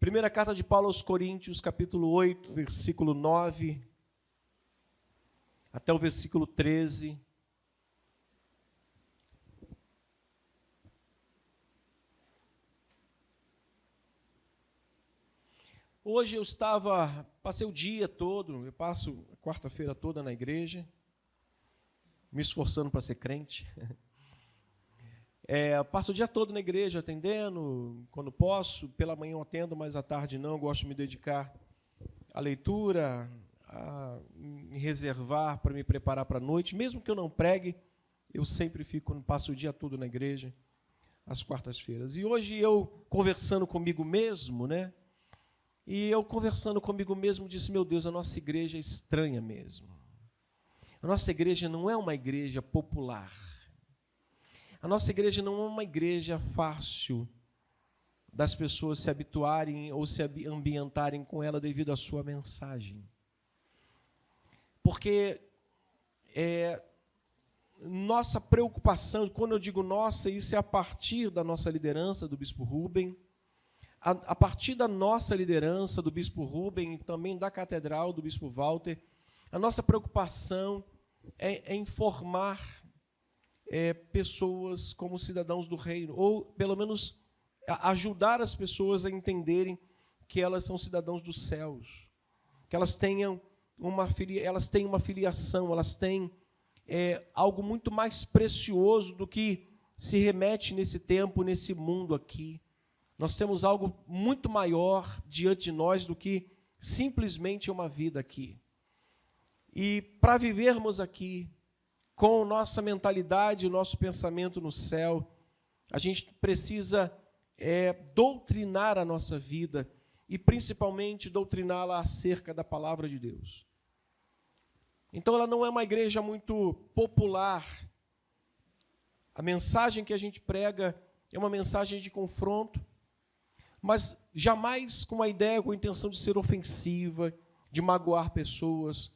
Primeira carta de Paulo aos Coríntios, capítulo 8, versículo 9, até o versículo 13. Hoje passei o dia todo, eu passo a quarta-feira toda na igreja, me esforçando para ser crente. Passo o dia todo na igreja atendendo, quando posso. Pela manhã eu atendo, mas à tarde não. Eu gosto de me dedicar à leitura, a me reservar para me preparar para a noite. Mesmo que eu não pregue, eu sempre passo o dia todo na igreja, às quartas-feiras. E hoje eu conversando comigo mesmo, né? E eu conversando comigo mesmo disse, meu Deus, a nossa igreja é estranha mesmo. A nossa igreja não é uma igreja popular. A nossa igreja não é uma igreja fácil das pessoas se habituarem ou se ambientarem com ela devido à sua mensagem. Porque nossa preocupação, quando eu digo nossa, isso é a partir da nossa liderança do Bispo Rubem, a partir da nossa liderança do Bispo Rubem e também da Catedral do Bispo Walter, a nossa preocupação é informar pessoas como cidadãos do reino, ou pelo menos ajudar as pessoas a entenderem que elas são cidadãos dos céus, que elas tenham uma filiação, elas têm algo muito mais precioso do que se remete nesse tempo, nesse mundo aqui. Nós temos algo muito maior diante de nós do que simplesmente uma vida aqui. E para vivermos aqui, com nossa mentalidade, o nosso pensamento no céu, a gente precisa doutrinar a nossa vida e principalmente doutriná-la acerca da palavra de Deus. Então ela não é uma igreja muito popular. A mensagem que a gente prega é uma mensagem de confronto, mas jamais com a ideia, com a intenção de ser ofensiva, de magoar pessoas.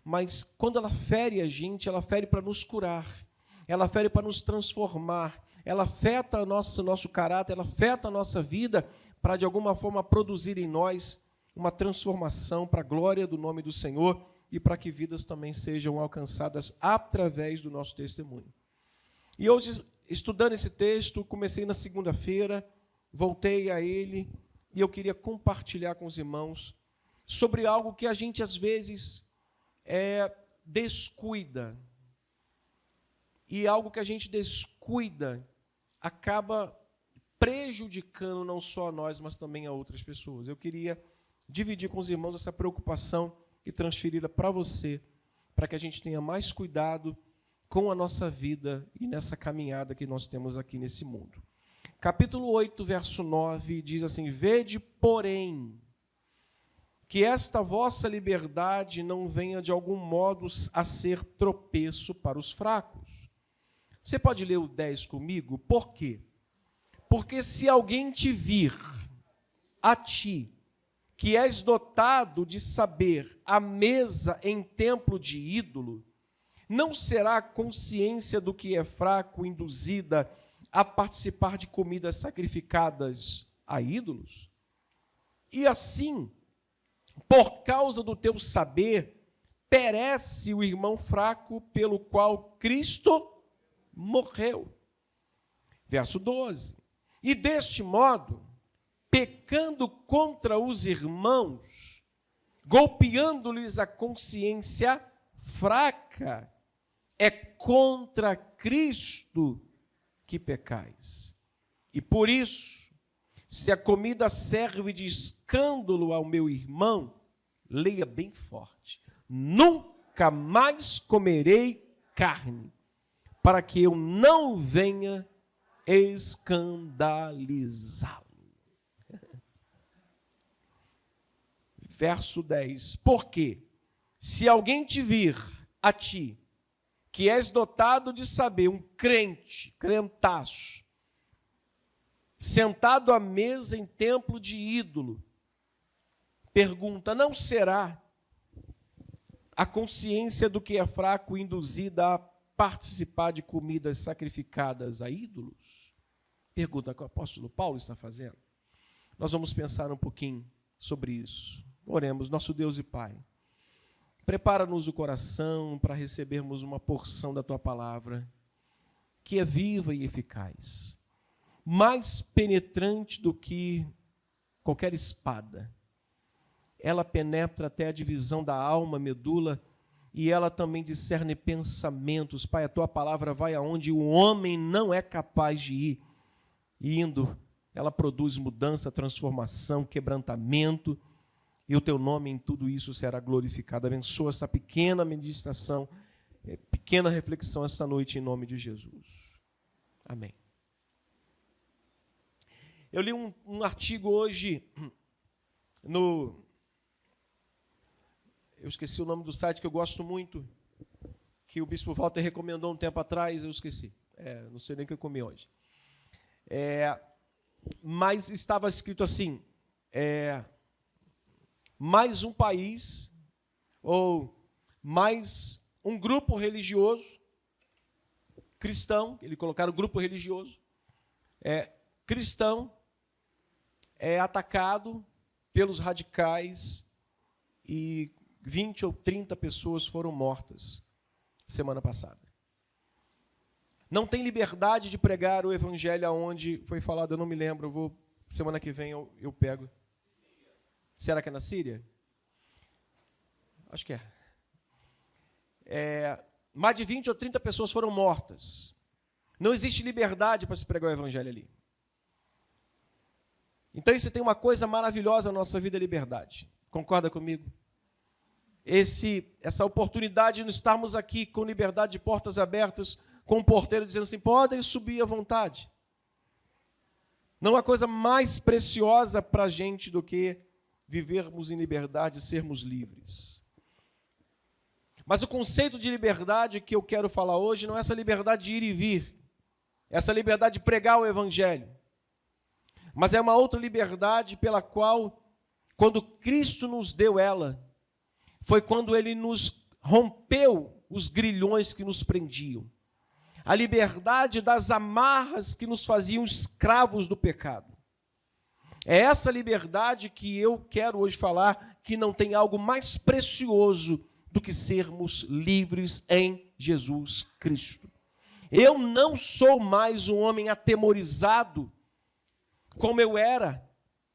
Mas quando ela fere a gente, ela fere para nos curar, ela fere para nos transformar, ela afeta nosso caráter, ela afeta a nossa vida para, de alguma forma, produzir em nós uma transformação para a glória do nome do Senhor e para que vidas também sejam alcançadas através do nosso testemunho. E hoje, estudando esse texto, comecei na segunda-feira, voltei a ele e eu queria compartilhar com os irmãos sobre algo que a gente, às vezes, descuida. E algo que a gente descuida acaba prejudicando não só a nós, mas também a outras pessoas. Eu queria dividir com os irmãos essa preocupação e transferi-la para você, para que a gente tenha mais cuidado com a nossa vida e nessa caminhada que nós temos aqui nesse mundo. Capítulo 8, verso 9, diz assim, vede, porém, que esta vossa liberdade não venha de algum modo a ser tropeço para os fracos. Você pode ler o 10 comigo? Por quê? Porque se alguém te vir, a ti, que és dotado de saber à mesa em templo de ídolo, não será a consciência do que é fraco induzida a participar de comidas sacrificadas a ídolos? E assim, por causa do teu saber, perece o irmão fraco pelo qual Cristo morreu. Verso 12. E deste modo, pecando contra os irmãos, golpeando-lhes a consciência fraca, é contra Cristo que pecais. E por isso, se a comida serve de escândalo ao meu irmão, leia bem forte, nunca mais comerei carne, para que eu não venha escandalizá-lo. Verso 10. Porque se alguém te vir a ti, que és dotado de saber, um crente, crentaço, sentado à mesa em templo de ídolo, pergunta, não será a consciência do que é fraco induzida a participar de comidas sacrificadas a ídolos? Pergunta que o apóstolo Paulo está fazendo. nós vamos pensar um pouquinho sobre isso. Oremos, nosso Deus e Pai. Prepara-nos o coração para recebermos uma porção da Tua palavra, que é viva e eficaz, mais penetrante do que qualquer espada. Ela penetra até a divisão da alma, medula, e ela também discerne pensamentos. Pai, a Tua palavra vai aonde o homem não é capaz de ir. E indo, ela produz mudança, transformação, quebrantamento, e o Teu nome em tudo isso será glorificado. Abençoa essa pequena meditação, pequena reflexão esta noite, em nome de Jesus. Amém. Eu li um artigo hoje eu esqueci o nome do site que eu gosto muito, que o Bispo Walter recomendou um tempo atrás, eu esqueci. Não sei nem o que eu comi hoje. Mas estava escrito assim, mais um país, ou mais um grupo religioso, cristão, ele colocaram grupo religioso, cristão, é atacado pelos radicais e 20 ou 30 pessoas foram mortas semana passada. Não tem liberdade de pregar o evangelho aonde foi falado, eu não me lembro, semana que vem eu pego. Será que é na Síria? Acho que é. Mais de 20 ou 30 pessoas foram mortas. Não existe liberdade para se pregar o evangelho ali. Então, isso tem uma coisa maravilhosa na nossa vida, é liberdade. Concorda comigo? Essa oportunidade de não estarmos aqui com liberdade de portas abertas, com o porteiro dizendo assim, podem subir à vontade. Não há coisa mais preciosa para a gente do que vivermos em liberdade e sermos livres. Mas o conceito de liberdade que eu quero falar hoje não é essa liberdade de ir e vir, essa liberdade de pregar o evangelho, mas é uma outra liberdade pela qual, quando Cristo nos deu ela, foi quando Ele nos rompeu os grilhões que nos prendiam. A liberdade das amarras que nos faziam escravos do pecado. É essa liberdade que eu quero hoje falar, que não tem algo mais precioso do que sermos livres em Jesus Cristo. Eu não sou mais um homem atemorizado como eu era,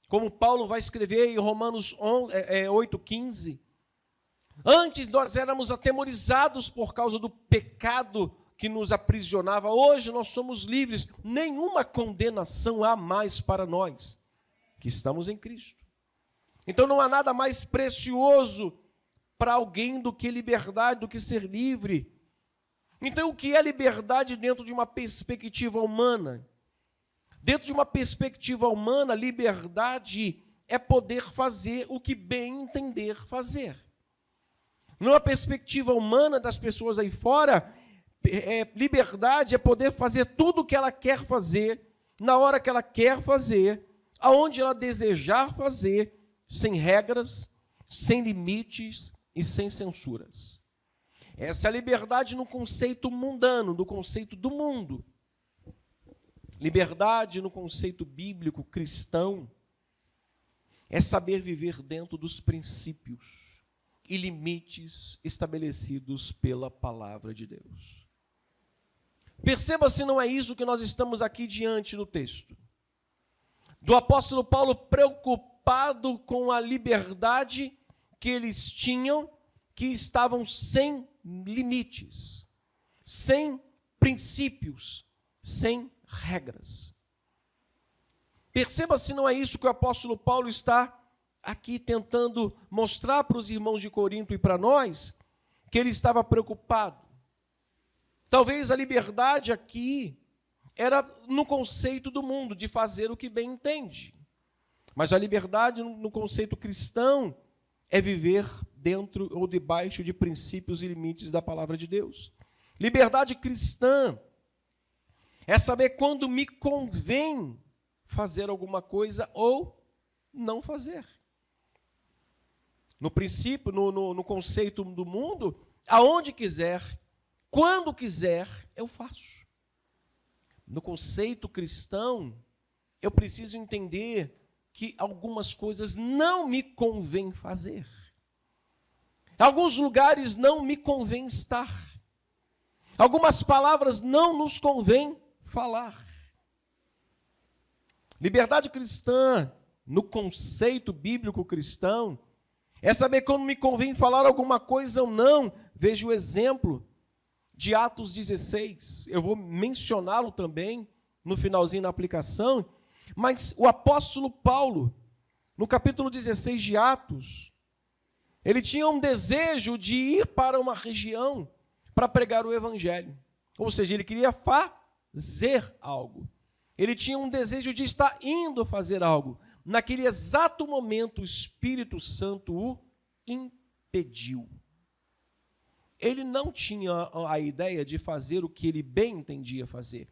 como Paulo vai escrever em Romanos 8,15. Antes nós éramos atemorizados por causa do pecado que nos aprisionava. Hoje nós somos livres. Nenhuma condenação há mais para nós que estamos em Cristo. Então não há nada mais precioso para alguém do que liberdade, do que ser livre. Então o que é liberdade dentro de uma perspectiva humana? Dentro de uma perspectiva humana, liberdade é poder fazer o que bem entender fazer. Numa perspectiva humana das pessoas aí fora, liberdade é poder fazer tudo o que ela quer fazer, na hora que ela quer fazer, aonde ela desejar fazer, sem regras, sem limites e sem censuras. Essa é a liberdade no conceito mundano, no conceito do mundo. Liberdade no conceito bíblico cristão é saber viver dentro dos princípios e limites estabelecidos pela palavra de Deus. Perceba se não é isso que nós estamos aqui diante do texto. Do apóstolo Paulo preocupado com a liberdade que eles tinham, que estavam sem limites, sem princípios, sem regras. Perceba se não é isso que o apóstolo Paulo está aqui tentando mostrar para os irmãos de Corinto e para nós, que ele estava preocupado. Talvez a liberdade aqui era no conceito do mundo, de fazer o que bem entende. Mas a liberdade no conceito cristão é viver dentro ou debaixo de princípios e limites da palavra de Deus. Liberdade cristã é saber quando me convém fazer alguma coisa ou não fazer. No princípio, no conceito do mundo, aonde quiser, quando quiser, eu faço. No conceito cristão, eu preciso entender que algumas coisas não me convém fazer. Em alguns lugares não me convém estar. Algumas palavras não nos convém falar. Liberdade cristã, no conceito bíblico cristão, é saber quando me convém falar alguma coisa ou não. Veja o exemplo de Atos 16. Eu vou mencioná-lo também no finalzinho da aplicação. Mas o apóstolo Paulo, no capítulo 16 de Atos, ele tinha um desejo de ir para uma região para pregar o evangelho. Ou seja, ele queria fazer algo. Ele tinha um desejo de estar indo fazer algo. Naquele exato momento, o Espírito Santo o impediu. Ele não tinha a ideia de fazer o que ele bem entendia fazer.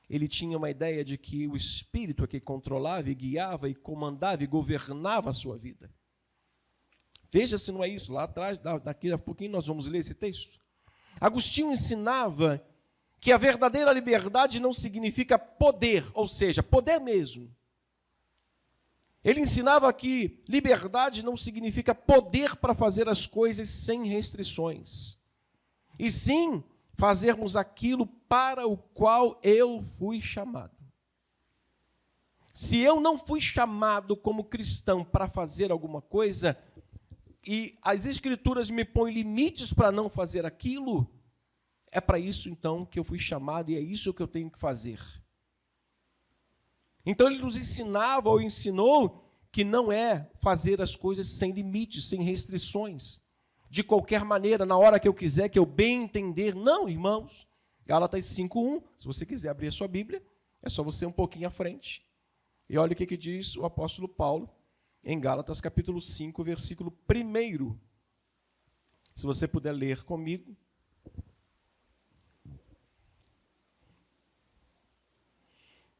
Ele tinha uma ideia de que o Espírito é que controlava e guiava e comandava e governava a sua vida. Veja se não é isso. Lá atrás, daqui a pouquinho nós vamos ler esse texto. Agostinho ensinava que a verdadeira liberdade não significa poder, ou seja, poder mesmo. Ele ensinava que liberdade não significa poder para fazer as coisas sem restrições, e sim fazermos aquilo para o qual eu fui chamado. Se eu não fui chamado como cristão para fazer alguma coisa, e as Escrituras me põem limites para não fazer aquilo, é para isso, então, que eu fui chamado e é isso que eu tenho que fazer. Então, ele nos ensinava ou ensinou que não é fazer as coisas sem limites, sem restrições, de qualquer maneira, na hora que eu quiser, que eu bem entender. Não, irmãos. Gálatas 5:1, se você quiser abrir a sua Bíblia, é só você ir um pouquinho à frente. E olha o que diz o apóstolo Paulo em Gálatas capítulo 5, versículo 1. Se você puder ler comigo.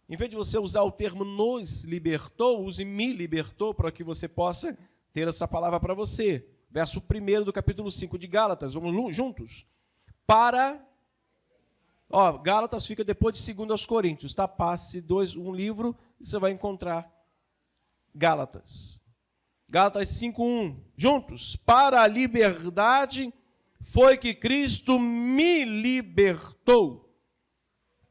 Em vez de você usar o termo nos libertou, use me libertou, para que você possa ter essa palavra para você. Verso 1 do capítulo 5 de Gálatas, vamos juntos? Gálatas fica depois de 2 aos Coríntios, tá? Passe um livro e você vai encontrar Gálatas. Gálatas 5:1, juntos. Para a liberdade foi que Cristo me libertou.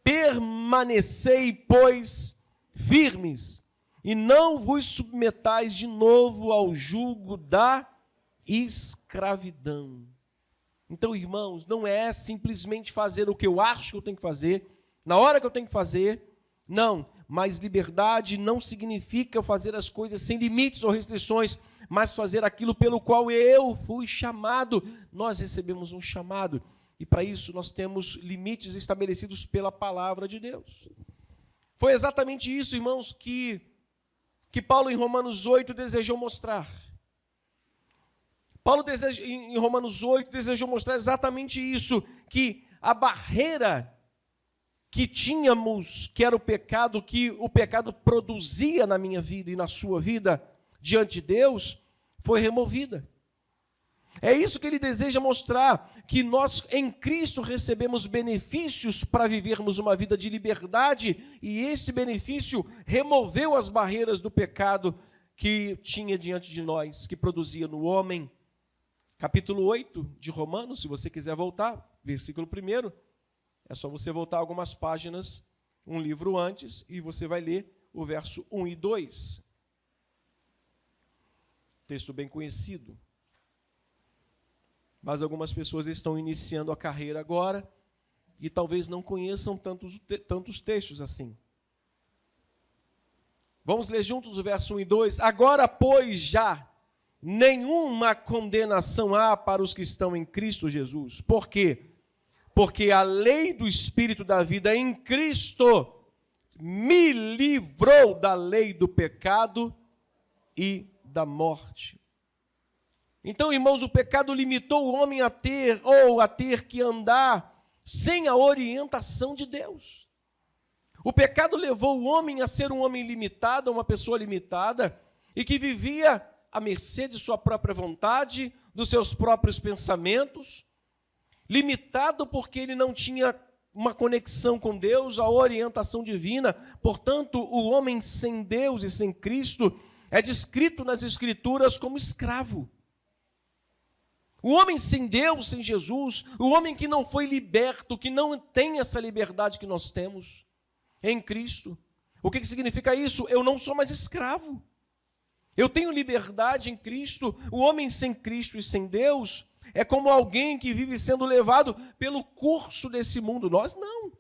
Permanecei, pois, firmes, e não vos submetais de novo ao jugo da escravidão. Então, irmãos, não é simplesmente fazer o que eu acho que eu tenho que fazer, na hora que eu tenho que fazer, não. Mas liberdade não significa fazer as coisas sem limites ou restrições, mas fazer aquilo pelo qual eu fui chamado. Nós recebemos um chamado. E para isso nós temos limites estabelecidos pela palavra de Deus. Foi exatamente isso, irmãos, que Paulo em Romanos 8 desejou mostrar. Paulo em Romanos 8 desejou mostrar exatamente isso, que a barreira que tínhamos, que era o pecado, que o pecado produzia na minha vida e na sua vida, diante de Deus, foi removida. É isso que ele deseja mostrar, que nós em Cristo recebemos benefícios para vivermos uma vida de liberdade, e esse benefício removeu as barreiras do pecado que tinha diante de nós, que produzia no homem. Capítulo 8 de Romanos, se você quiser voltar, versículo 1, é só você voltar algumas páginas, um livro antes, e você vai ler o verso 1 e 2. Texto bem conhecido. Mas algumas pessoas estão iniciando a carreira agora e talvez não conheçam tantos textos assim. Vamos ler juntos o verso 1 e 2. Agora, pois, já nenhuma condenação há para os que estão em Cristo Jesus. Por quê? Porque a lei do Espírito da vida em Cristo me livrou da lei do pecado e da morte. Então, irmãos, o pecado limitou o homem a ter que andar sem a orientação de Deus. O pecado levou o homem a ser um homem limitado, uma pessoa limitada, e que vivia à mercê de sua própria vontade, dos seus próprios pensamentos, limitado porque ele não tinha uma conexão com Deus, a orientação divina. Portanto, o homem sem Deus e sem Cristo é descrito nas Escrituras como escravo. O homem sem Deus, sem Jesus, o homem que não foi liberto, que não tem essa liberdade que nós temos em Cristo. O que significa isso? Eu não sou mais escravo. Eu tenho liberdade em Cristo. O homem sem Cristo e sem Deus é como alguém que vive sendo levado pelo curso desse mundo. Nós não.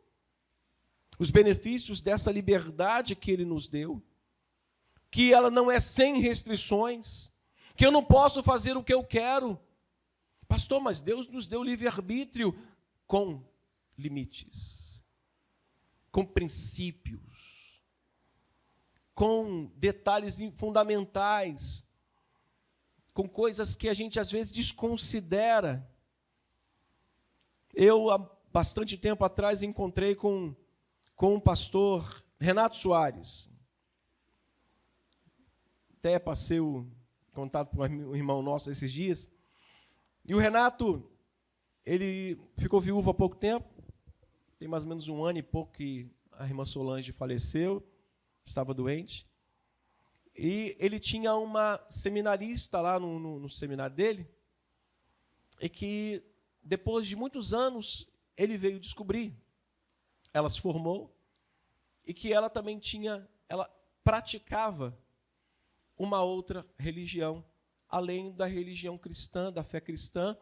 Os benefícios dessa liberdade que Ele nos deu, que ela não é sem restrições, que eu não posso fazer o que eu quero. Pastor, mas Deus nos deu livre-arbítrio com limites, com princípios, com detalhes fundamentais, com coisas que a gente às vezes desconsidera. Eu, há bastante tempo atrás, encontrei com o pastor Renato Soares. Até passei o contato para um irmão nosso esses dias. E o Renato, ele ficou viúvo há pouco tempo, tem mais ou menos 1 ano e pouco que a irmã Solange faleceu, estava doente. E ele tinha uma seminarista lá no seminário dele, e que depois de muitos anos ele veio descobrir, ela se formou, e que ela também ela praticava uma outra religião, além da religião cristã, da fé cristã,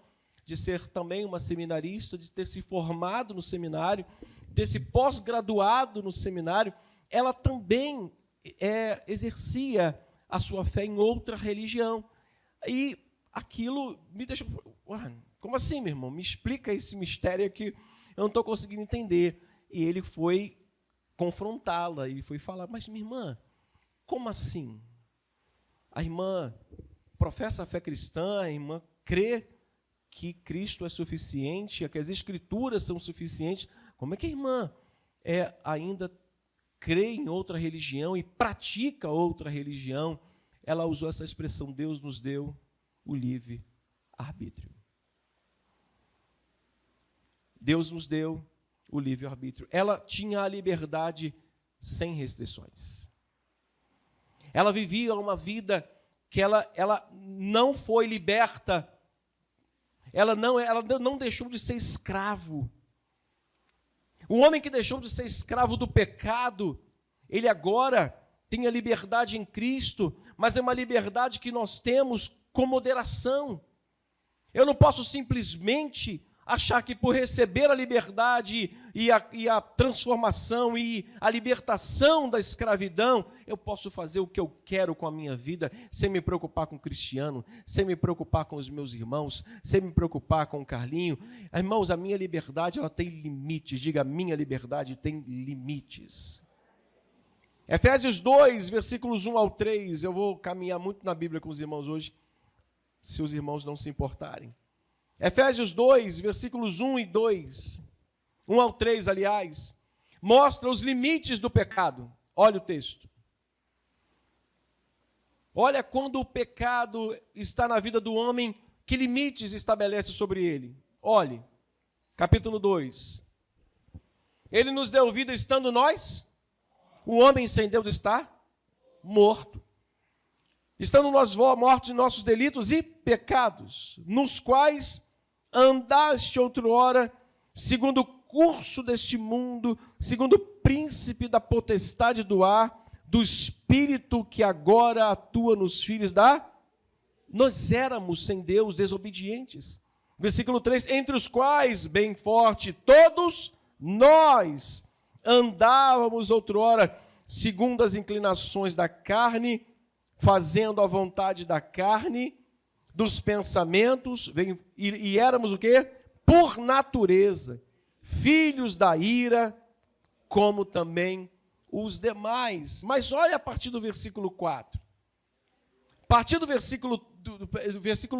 de ser também uma seminarista, de ter se formado no seminário, ter se pós-graduado no seminário, ela também exercia a sua fé em outra religião. E aquilo me deixou... Como assim, meu irmão? Me explica esse mistério aqui, eu não estou conseguindo entender. E ele foi confrontá-la, ele foi falar, mas minha irmã, como assim? A irmã professa a fé cristã, a irmã crê que Cristo é suficiente, que as Escrituras são suficientes. Como é que a irmã ainda crê em outra religião e pratica outra religião? Ela usou essa expressão, Deus nos deu o livre-arbítrio. Deus nos deu o livre-arbítrio. Ela tinha a liberdade sem restrições. Ela vivia uma vida que ela não foi liberta, ela não deixou de ser escravo. O homem que deixou de ser escravo do pecado, ele agora tem a liberdade em Cristo, mas é uma liberdade que nós temos com moderação. Eu não posso simplesmente achar que por receber a liberdade e a transformação e a libertação da escravidão, eu posso fazer o que eu quero com a minha vida, sem me preocupar com o Cristiano, sem me preocupar com os meus irmãos, sem me preocupar com o Carlinho. Irmãos, a minha liberdade ela tem limites. Diga, a minha liberdade tem limites. Efésios 2, versículos 1 ao 3. Eu vou caminhar muito na Bíblia com os irmãos hoje, se os irmãos não se importarem. Efésios 2, versículos 1 e 2, 1 ao 3, aliás, mostra os limites do pecado. Olha o texto. Olha quando o pecado está na vida do homem, que limites estabelece sobre ele. Olhe, capítulo 2. Ele nos deu vida estando nós, o homem sem Deus está morto. Estando nós mortos em nossos delitos e pecados, nos quais andaste outrora, segundo o curso deste mundo, segundo o príncipe da potestade do ar, do espírito que agora atua nos filhos da... Nós éramos sem Deus, desobedientes. Versículo 3, entre os quais, bem forte, todos nós andávamos outrora, segundo as inclinações da carne, fazendo a vontade da carne, dos pensamentos, e éramos o quê? Por natureza, filhos da ira, como também os demais. Mas olha a partir do versículo 4. A partir do versículo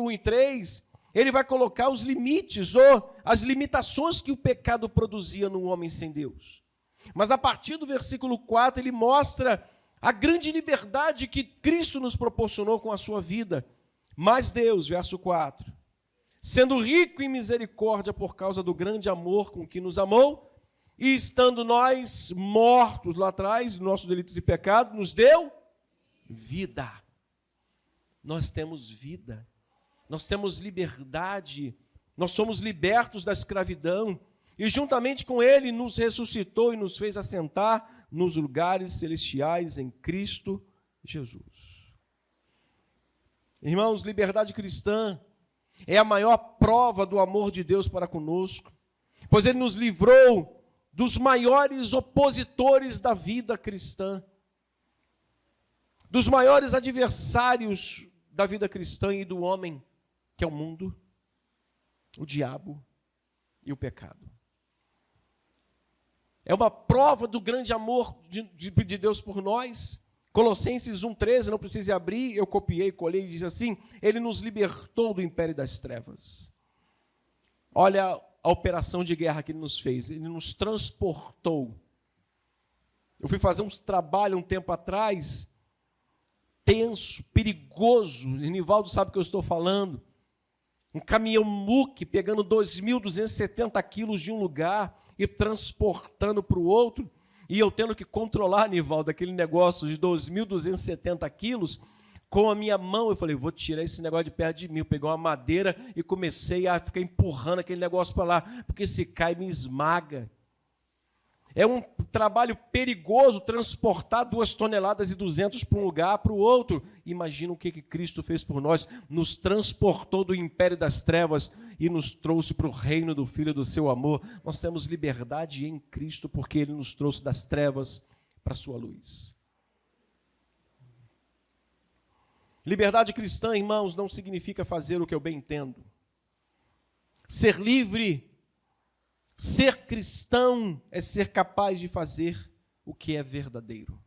1 e 3, ele vai colocar os limites, ou as limitações que o pecado produzia no homem sem Deus. Mas a partir do versículo 4, ele mostra a grande liberdade que Cristo nos proporcionou com a sua vida. Mas Deus, verso 4, sendo rico em misericórdia por causa do grande amor com que nos amou, e estando nós mortos lá atrás, nossos delitos e pecados, nos deu vida. nós temos vida, nós temos liberdade, nós somos libertos da escravidão, e juntamente com Ele nos ressuscitou e nos fez assentar nos lugares celestiais em Cristo Jesus. Irmãos, liberdade cristã é a maior prova do amor de Deus para conosco, pois Ele nos livrou dos maiores opositores da vida cristã, dos maiores adversários da vida cristã e do homem, que é o mundo, o diabo e o pecado. É uma prova do grande amor de Deus por nós. Colossenses 1,13, não precisa abrir, eu copiei, colei, diz assim: Ele nos libertou do império das trevas. Olha a operação de guerra que Ele nos fez, Ele nos transportou. Eu fui fazer uns trabalhos um tempo atrás, tenso, perigoso, Nivaldo sabe o que eu estou falando, um caminhão muque pegando 2.270 quilos de um lugar e transportando para o outro, e eu tendo que controlar, Nivaldo, aquele negócio de 2.270 quilos, com a minha mão. Eu falei, vou tirar esse negócio de perto de mim. Eu peguei uma madeira e comecei a ficar empurrando aquele negócio para lá, porque se cai me esmaga. É um trabalho perigoso transportar 2,2 toneladas para um lugar, para o outro. Imagina o que Cristo fez por nós. Nos transportou do império das trevas e nos trouxe para o reino do Filho do seu amor. Nós temos liberdade em Cristo porque Ele nos trouxe das trevas para a sua luz. Liberdade cristã, irmãos, não significa fazer o que eu bem entendo. Ser livre, ser cristão é ser capaz de fazer o que é verdadeiro.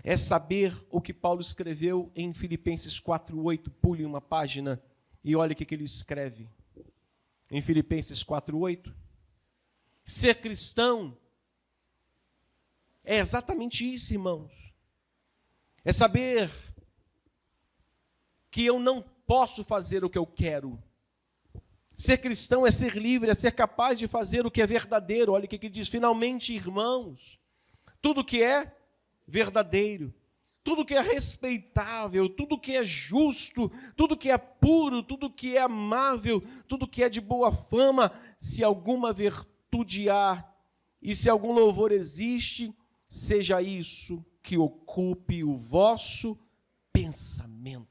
É saber o que Paulo escreveu em Filipenses 4,8. Pule uma página e olhe o que ele escreve. Em Filipenses 4,8. Ser cristão é exatamente isso, irmãos. É saber que eu não posso fazer o que eu quero. Ser cristão é ser livre, é ser capaz de fazer o que é verdadeiro. Olha o que ele diz: finalmente, irmãos, tudo que é verdadeiro, tudo que é respeitável, tudo que é justo, tudo que é puro, tudo que é amável, tudo que é de boa fama, se alguma virtude há e se algum louvor existe, seja isso que ocupe o vosso pensamento.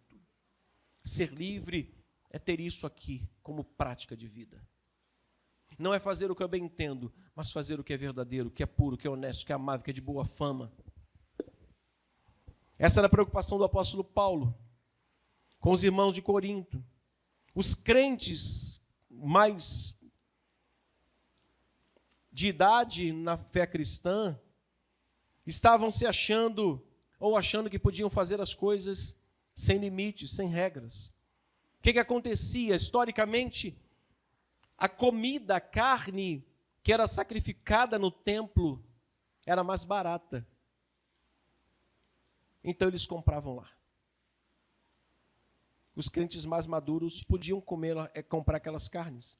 Ser livre é ter isso aqui como prática de vida. Não é fazer o que eu bem entendo, mas fazer o que é verdadeiro, que é puro, que é honesto, que é amável, que é de boa fama. Essa era a preocupação do apóstolo Paulo com os irmãos de Corinto. Os crentes mais de idade na fé cristã estavam se achando, ou achando que podiam fazer as coisas sem limites, sem regras. O que acontecia? Historicamente, a comida, a carne que era sacrificada no templo era mais barata. Então eles compravam lá. Os crentes mais maduros podiam comprar aquelas carnes.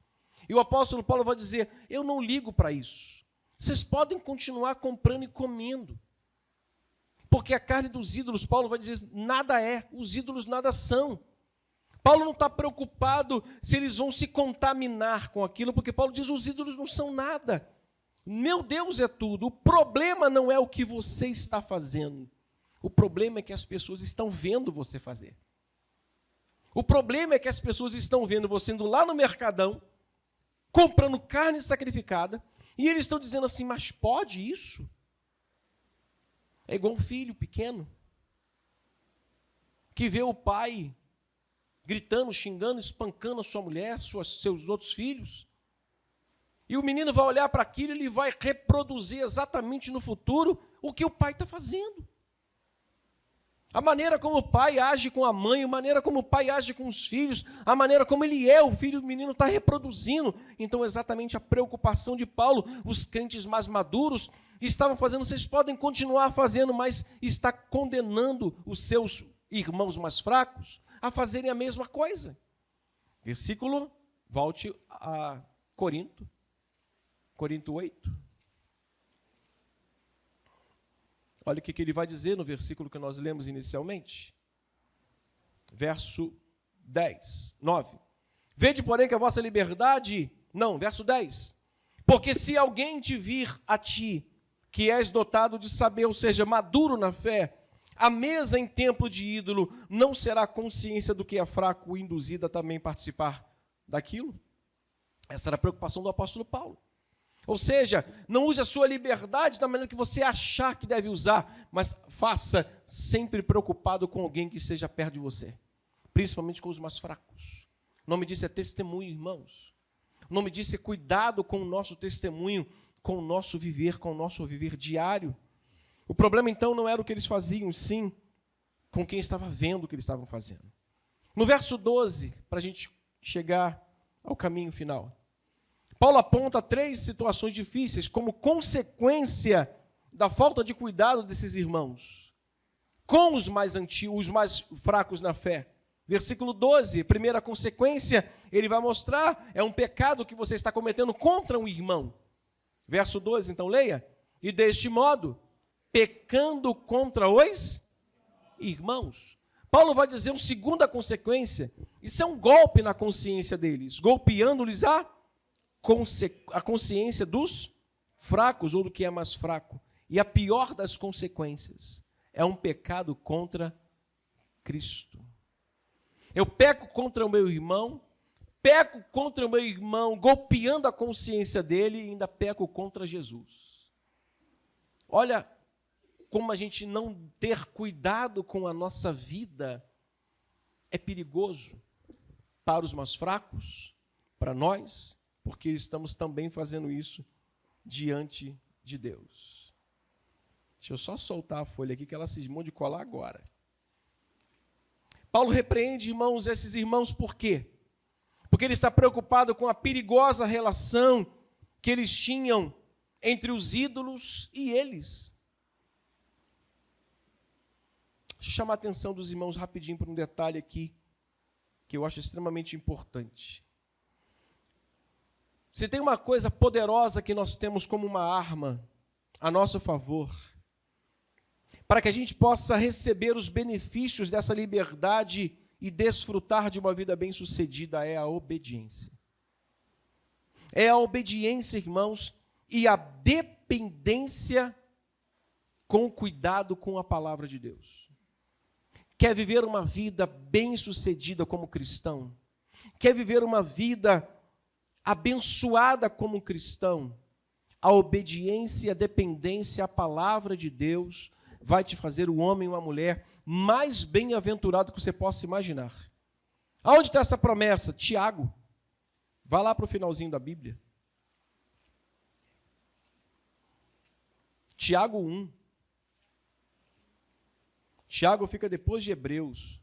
E o apóstolo Paulo vai dizer: eu não ligo para isso. Vocês podem continuar comprando e comendo. Porque a carne dos ídolos, Paulo vai dizer, nada é. Os ídolos nada são. Paulo não está preocupado se eles vão se contaminar com aquilo, porque Paulo diz, os ídolos não são nada. Meu Deus é tudo. O problema não é o que você está fazendo. O problema é que as pessoas estão vendo você fazer. O problema é que as pessoas estão vendo você indo lá no mercadão, comprando carne sacrificada, e eles estão dizendo assim, mas pode isso? É igual um filho pequeno, que vê o pai gritando, xingando, espancando a sua mulher, seus outros filhos, e o menino vai olhar para aquilo e ele vai reproduzir exatamente no futuro o que o pai está fazendo. A maneira como o pai age com a mãe, a maneira como o pai age com os filhos, a maneira como ele é, o filho do menino está reproduzindo. Então, exatamente a preocupação de Paulo, os crentes mais maduros estavam fazendo, vocês podem continuar fazendo, mas está condenando os seus irmãos mais fracos a fazerem a mesma coisa. Versículo, volte a Corinto 8. Olha o que ele vai dizer no versículo que nós lemos inicialmente. verso 10, 9. Vede, porém, que a vossa liberdade... Não, verso 10. Porque se alguém te vir a ti, que és dotado de saber, ou seja, maduro na fé, a mesa em templo de ídolo não será consciência do que é fraco, induzida a também participar daquilo? Essa era a preocupação do apóstolo Paulo. Ou seja, não use a sua liberdade da maneira que você achar que deve usar, mas faça sempre preocupado com alguém que esteja perto de você, principalmente com os mais fracos. O nome disso é testemunho, irmãos. O nome disso é cuidado com o nosso testemunho, com o nosso viver diário. O problema, então, não era o que eles faziam, sim, com quem estava vendo o que eles estavam fazendo. No verso 12, para a gente chegar ao caminho final, Paulo aponta 3 situações difíceis como consequência da falta de cuidado desses irmãos com os mais antigos, os mais fracos na fé. Versículo 12, primeira consequência, ele vai mostrar, é um pecado que você está cometendo contra um irmão. Verso 12, então leia. E deste modo, pecando contra os irmãos. Paulo vai dizer uma segunda consequência. Isso é um golpe na consciência deles, golpeando-lhes a consciência dos fracos ou do que é mais fraco. E a pior das consequências é um pecado contra Cristo. Eu peco contra o meu irmão, golpeando a consciência dele e ainda peco contra Jesus. Olha como a gente não ter cuidado com a nossa vida é perigoso para os mais fracos, para nós, porque estamos também fazendo isso diante de Deus. Deixa eu só soltar a folha aqui que ela cismou de colar agora. Paulo repreende, irmãos, esses irmãos por quê? Porque ele está preocupado com a perigosa relação que eles tinham entre os ídolos e eles. Deixa eu chamar a atenção dos irmãos rapidinho para um detalhe aqui, que eu acho extremamente importante. Se tem uma coisa poderosa que nós temos como uma arma a nosso favor, para que a gente possa receber os benefícios dessa liberdade e desfrutar de uma vida bem-sucedida, é a obediência. É a obediência, irmãos, e a dependência com cuidado com a palavra de Deus. Quer viver uma vida bem-sucedida como cristão? Quer viver uma vida abençoada como cristão? A obediência e a dependência à palavra de Deus vai te fazer o homem e uma mulher mais bem-aventurado que você possa imaginar. Aonde está essa promessa? Tiago. Vá lá para o finalzinho da Bíblia. Tiago 1. Tiago fica depois de Hebreus.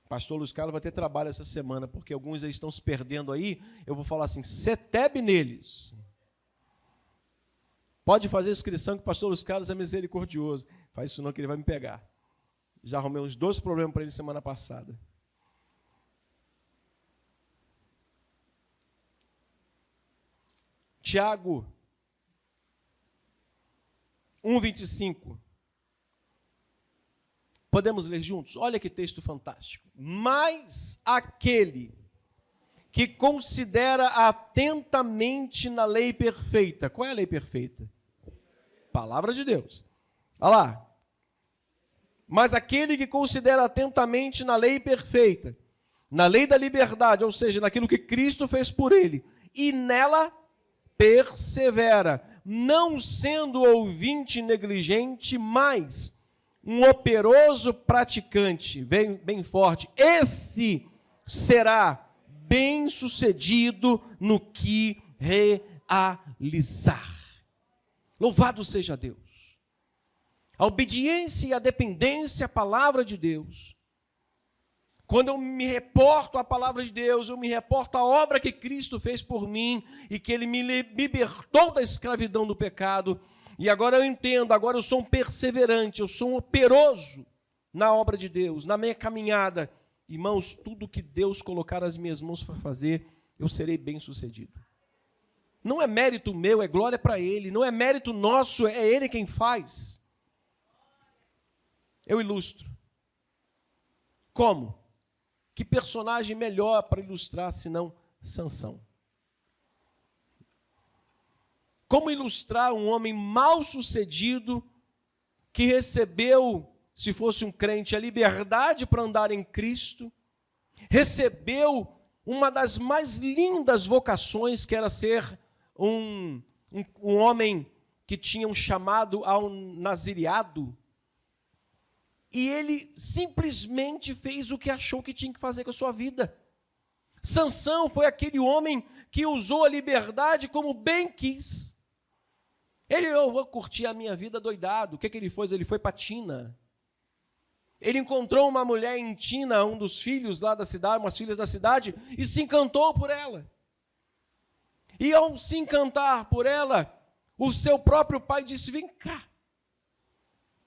O pastor Luiz Carlos vai ter trabalho essa semana, porque alguns aí estão se perdendo aí. Eu vou falar assim, setebe neles. Pode fazer inscrição que o pastor Luiz Carlos é misericordioso. Faz isso não que ele vai me pegar. Já arrumei uns 2 problemas para ele semana passada. Tiago 1:25. Podemos ler juntos? Olha que texto fantástico. Mas aquele que considera atentamente na lei perfeita. Qual é a lei perfeita? Palavra de Deus. Olha lá. Mas aquele que considera atentamente na lei perfeita, na lei da liberdade, ou seja, naquilo que Cristo fez por ele, e nela persevera, não sendo ouvinte negligente, mas um operoso praticante, bem forte, esse será bem-sucedido no que realizar. Louvado seja Deus. A obediência e a dependência à palavra de Deus. Quando eu me reporto à palavra de Deus, eu me reporto à obra que Cristo fez por mim e que Ele me libertou da escravidão do pecado. E agora eu entendo, agora eu sou um perseverante, eu sou um operoso na obra de Deus, na minha caminhada. Irmãos, tudo que Deus colocar nas minhas mãos para fazer, eu serei bem-sucedido. Não é mérito meu, é glória para Ele. Não é mérito nosso, é Ele quem faz. Eu ilustro. Como? Que personagem melhor para ilustrar senão Sansão? Como ilustrar um homem mal-sucedido que recebeu, se fosse um crente, a liberdade para andar em Cristo, recebeu uma das mais lindas vocações, que era ser um homem que tinha um chamado ao nazireado, e ele simplesmente fez o que achou que tinha que fazer com a sua vida. Sansão foi aquele homem que usou a liberdade como bem quis. Eu vou curtir a minha vida doidado. O que ele fez? Ele foi para Tina. Ele encontrou uma mulher em Tina, um dos filhos lá da cidade, umas filhas da cidade, e se encantou por ela. E ao se encantar por ela, o seu próprio pai disse: vem cá,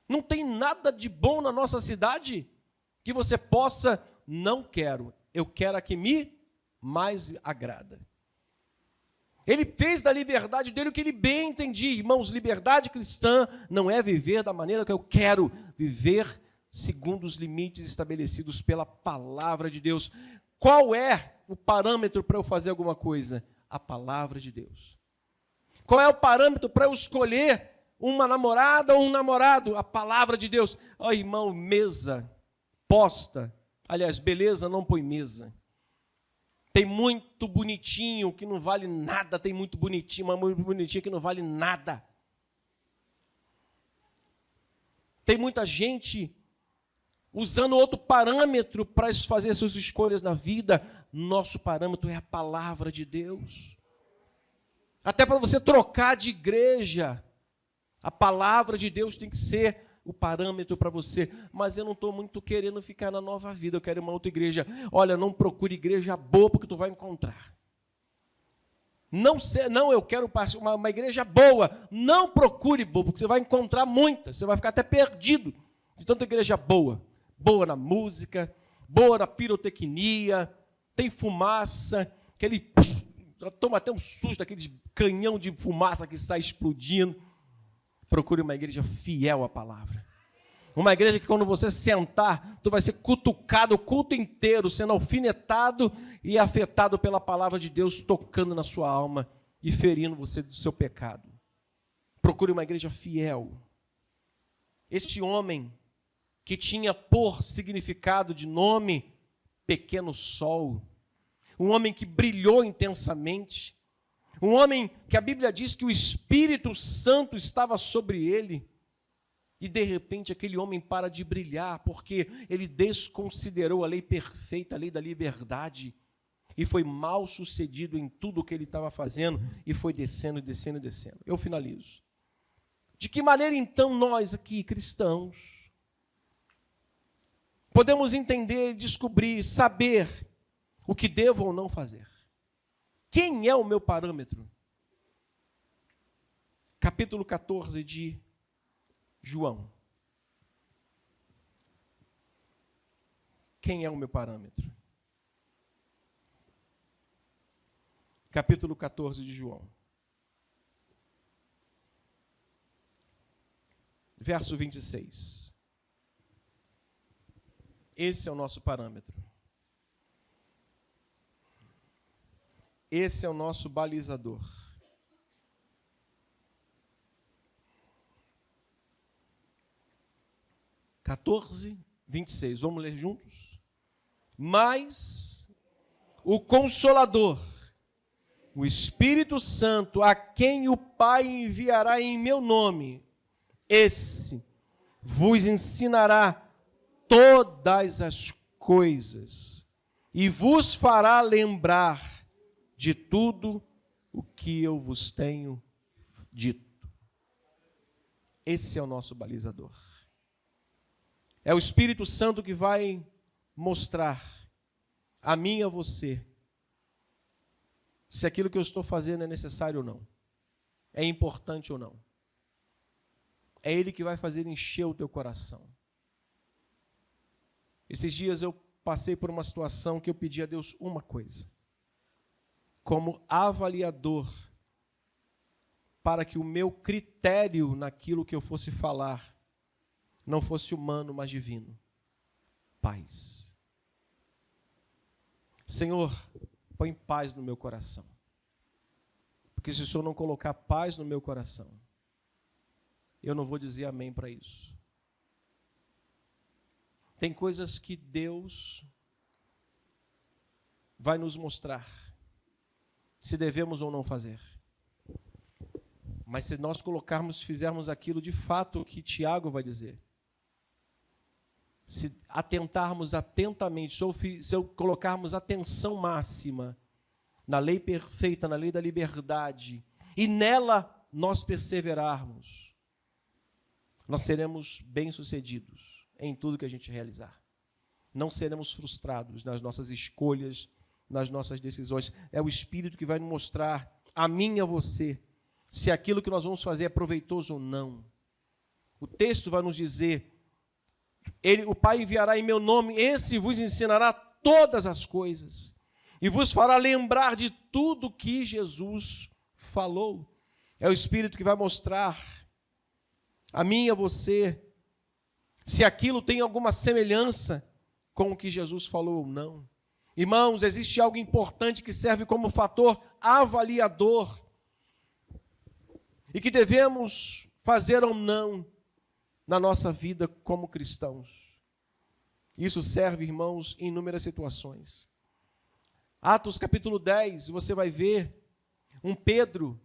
não tem nada de bom na nossa cidade que você possa... Não quero, eu quero a que me mais agrada. Ele fez da liberdade dele o que ele bem entendia. Irmãos, liberdade cristã não é viver da maneira que eu quero, viver segundo os limites estabelecidos pela palavra de Deus. Qual é o parâmetro para eu fazer alguma coisa? A palavra de Deus. Qual é o parâmetro para eu escolher uma namorada ou um namorado? A palavra de Deus. Ó, irmão, mesa posta. Aliás, beleza não põe mesa. Tem muito bonitinho que não vale nada, tem muito bonitinho, mas muito bonitinho que não vale nada. Tem muita gente usando outro parâmetro para fazer suas escolhas na vida. Nosso parâmetro é a palavra de Deus. Até para você trocar de igreja, a palavra de Deus tem que ser o parâmetro para você. Mas eu não estou muito querendo ficar na Nova Vida, eu quero uma outra igreja. Olha, não procure igreja boa, porque tu vai encontrar. Não, eu quero uma igreja boa. Não procure boa, porque você vai encontrar muitas. Você vai ficar até perdido de tanta igreja boa. Boa na música, boa na pirotecnia, tem fumaça, aquele... Toma até um susto, aquele canhão de fumaça que sai explodindo. Procure uma igreja fiel à palavra. Uma igreja que quando você sentar, tu vai ser cutucado o culto inteiro, sendo alfinetado e afetado pela palavra de Deus, tocando na sua alma e ferindo você do seu pecado. Procure uma igreja fiel. Este homem que tinha por significado de nome Pequeno Sol, um homem que brilhou intensamente, um homem que a Bíblia diz que o Espírito Santo estava sobre ele, e de repente aquele homem para de brilhar, porque ele desconsiderou a lei perfeita, a lei da liberdade, e foi mal sucedido em tudo o que ele estava fazendo, e foi descendo, descendo, descendo. Eu finalizo. De que maneira então nós aqui, cristãos, podemos entender, descobrir, saber o que devo ou não fazer? Quem é o meu parâmetro? Capítulo 14 de João. Quem é o meu parâmetro? Capítulo 14 de João. Verso 26. Esse é o nosso parâmetro. Esse é o nosso balizador. (14, 26). Vamos ler juntos? Mas o Consolador, o Espírito Santo, a quem o Pai enviará em meu nome, esse vos ensinará todas as coisas e vos fará lembrar de tudo o que eu vos tenho dito. Esse é o nosso balizador. É o Espírito Santo que vai mostrar a mim e a você se aquilo que eu estou fazendo é necessário ou não, é importante ou não. É Ele que vai fazer encher o teu coração. Esses dias eu passei por uma situação que eu pedi a Deus uma coisa, como avaliador, para que o meu critério naquilo que eu fosse falar não fosse humano, mas divino. Paz. Senhor, põe paz no meu coração. Porque se o Senhor não colocar paz no meu coração, eu não vou dizer amém para isso. Tem coisas que Deus vai nos mostrar se devemos ou não fazer. Mas se nós fizermos aquilo de fato que Tiago vai dizer, se atentarmos atentamente, se colocarmos atenção máxima na lei perfeita, na lei da liberdade, e nela nós perseverarmos, nós seremos bem-sucedidos em tudo que a gente realizar. Não seremos frustrados nas nossas escolhas, nas nossas decisões. É o Espírito que vai nos mostrar, a mim e a você, se aquilo que nós vamos fazer é proveitoso ou não. O texto vai nos dizer, o Pai enviará em meu nome, esse vos ensinará todas as coisas, e vos fará lembrar de tudo que Jesus falou. É o Espírito que vai mostrar a mim e a você se aquilo tem alguma semelhança com o que Jesus falou ou não. Irmãos, existe algo importante que serve como fator avaliador e que devemos fazer ou não na nossa vida como cristãos. Isso serve, irmãos, em inúmeras situações. Atos capítulo 10, você vai ver um Pedro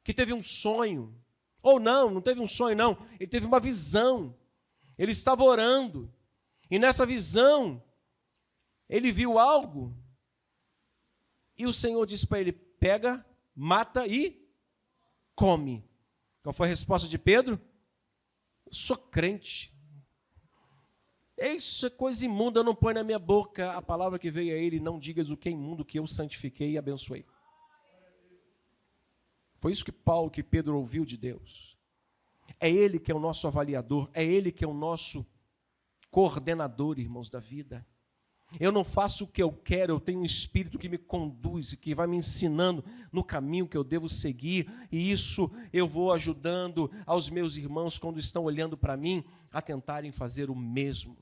que teve um sonho, ou não teve um sonho não, ele teve uma visão, ele estava orando, e nessa visão, ele viu algo, e o Senhor disse para ele, pega, mata e come. Qual foi a resposta de Pedro? Eu sou crente. Isso é coisa imunda, eu não ponho na minha boca a palavra que veio a ele, não digas o que é imundo, que eu santifiquei e abençoei. Foi isso que Pedro ouviu de Deus. É Ele que é o nosso avaliador, é Ele que é o nosso coordenador, irmãos, da vida. Eu não faço o que eu quero, eu tenho um Espírito que me conduz, que vai me ensinando no caminho que eu devo seguir, e isso eu vou ajudando aos meus irmãos, quando estão olhando para mim, a tentarem fazer o mesmo.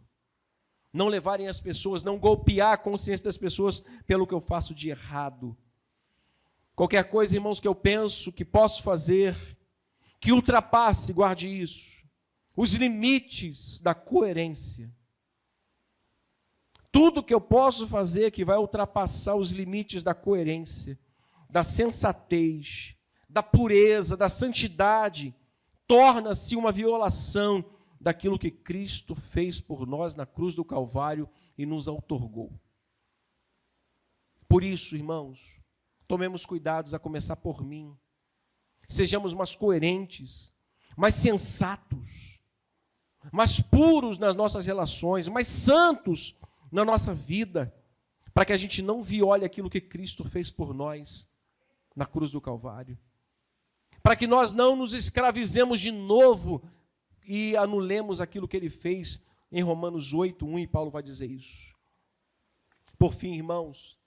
Não levarem as pessoas, não golpear a consciência das pessoas pelo que eu faço de errado. Qualquer coisa, irmãos, que eu penso que posso fazer, que ultrapasse, guarde isso, os limites da coerência. Tudo que eu posso fazer que vai ultrapassar os limites da coerência, da sensatez, da pureza, da santidade, torna-se uma violação daquilo que Cristo fez por nós na cruz do Calvário e nos outorgou. Por isso, irmãos, tomemos cuidados a começar por mim. Sejamos mais coerentes, mais sensatos, mais puros nas nossas relações, mais santos na nossa vida, para que a gente não viole aquilo que Cristo fez por nós na cruz do Calvário. Para que nós não nos escravizemos de novo e anulemos aquilo que Ele fez em Romanos 8:1, e Paulo vai dizer isso. Por fim, irmãos,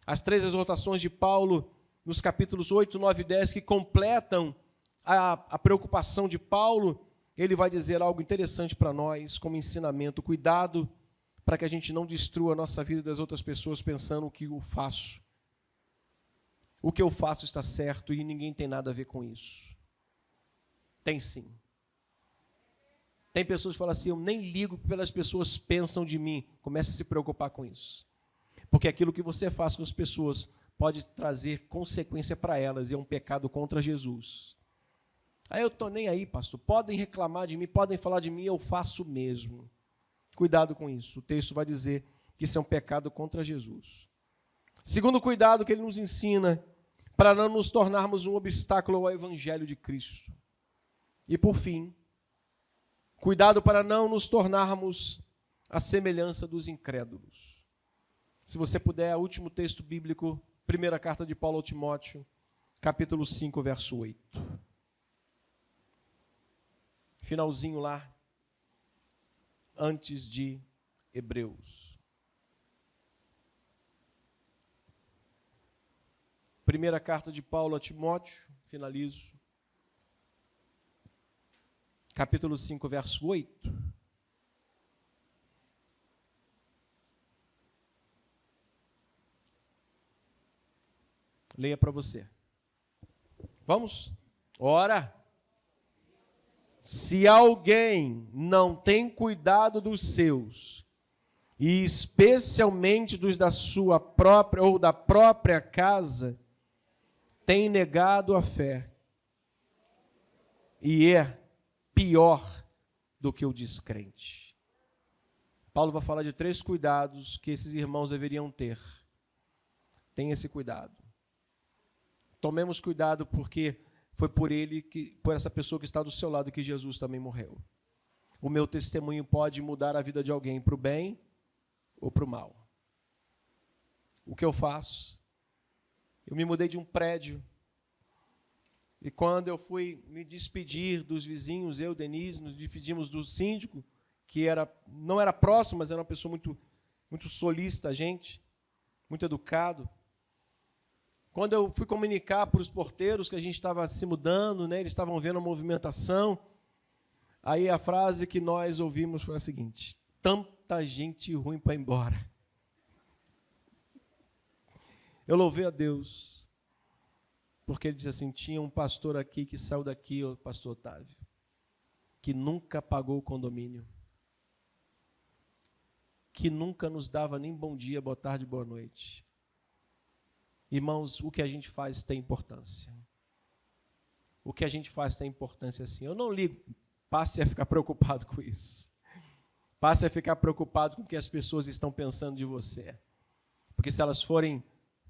as 3 exortações de Paulo nos capítulos 8, 9 e 10, que completam a preocupação de Paulo, ele vai dizer algo interessante para nós, como ensinamento. Cuidado para que a gente não destrua a nossa vida das outras pessoas pensando que eu faço. O que eu faço está certo e ninguém tem nada a ver com isso. Tem sim. Tem pessoas que falam assim, eu nem ligo porque as pessoas pensam de mim. Comece a se preocupar com isso. Porque aquilo que você faz com as pessoas pode trazer consequência para elas e é um pecado contra Jesus. Aí eu estou nem aí, pastor. Podem reclamar de mim, podem falar de mim, eu faço mesmo. Cuidado com isso. O texto vai dizer que isso é um pecado contra Jesus. Segundo cuidado que ele nos ensina, para não nos tornarmos um obstáculo ao evangelho de Cristo. E por fim, cuidado para não nos tornarmos a semelhança dos incrédulos. Se você puder, o último texto bíblico, primeira carta de Paulo ao Timóteo, capítulo 5, verso 8. Finalzinho lá, antes de Hebreus. Primeira carta de Paulo a Timóteo, finalizo. Capítulo 5, verso 8. Leia para você. Vamos? Ora. Se alguém não tem cuidado dos seus, e especialmente dos da sua própria ou da própria casa, tem negado a fé. E é pior do que o descrente. Paulo vai falar de 3 cuidados que esses irmãos deveriam ter. Tenha esse cuidado. Tomemos cuidado porque foi por essa pessoa que está do seu lado que Jesus também morreu. O meu testemunho pode mudar a vida de alguém para o bem ou para o mal. O que eu faço? Eu me mudei de um prédio. E quando eu fui me despedir dos vizinhos, eu, Denise, nos despedimos do síndico, que não era próximo, mas era uma pessoa muito solícita a gente, muito educado. Quando eu fui comunicar para os porteiros que a gente estava se mudando, né, eles estavam vendo a movimentação, aí a frase que nós ouvimos foi a seguinte: tanta gente ruim para ir embora. Eu louvei a Deus, porque ele disse assim, tinha um pastor aqui que saiu daqui, o pastor Otávio, que nunca pagou o condomínio, que nunca nos dava nem bom dia, boa tarde, boa noite. Irmãos, o que a gente faz tem importância. O que a gente faz tem importância sim. Eu não ligo, passe a ficar preocupado com isso. Passe a ficar preocupado com o que as pessoas estão pensando de você. Porque se elas forem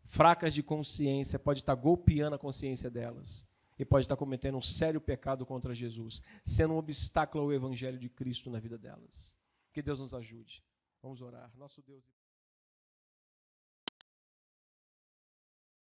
fracas de consciência, pode estar golpeando a consciência delas. E pode estar cometendo um sério pecado contra Jesus, sendo um obstáculo ao evangelho de Cristo na vida delas. Que Deus nos ajude. Vamos orar. Nosso Deus...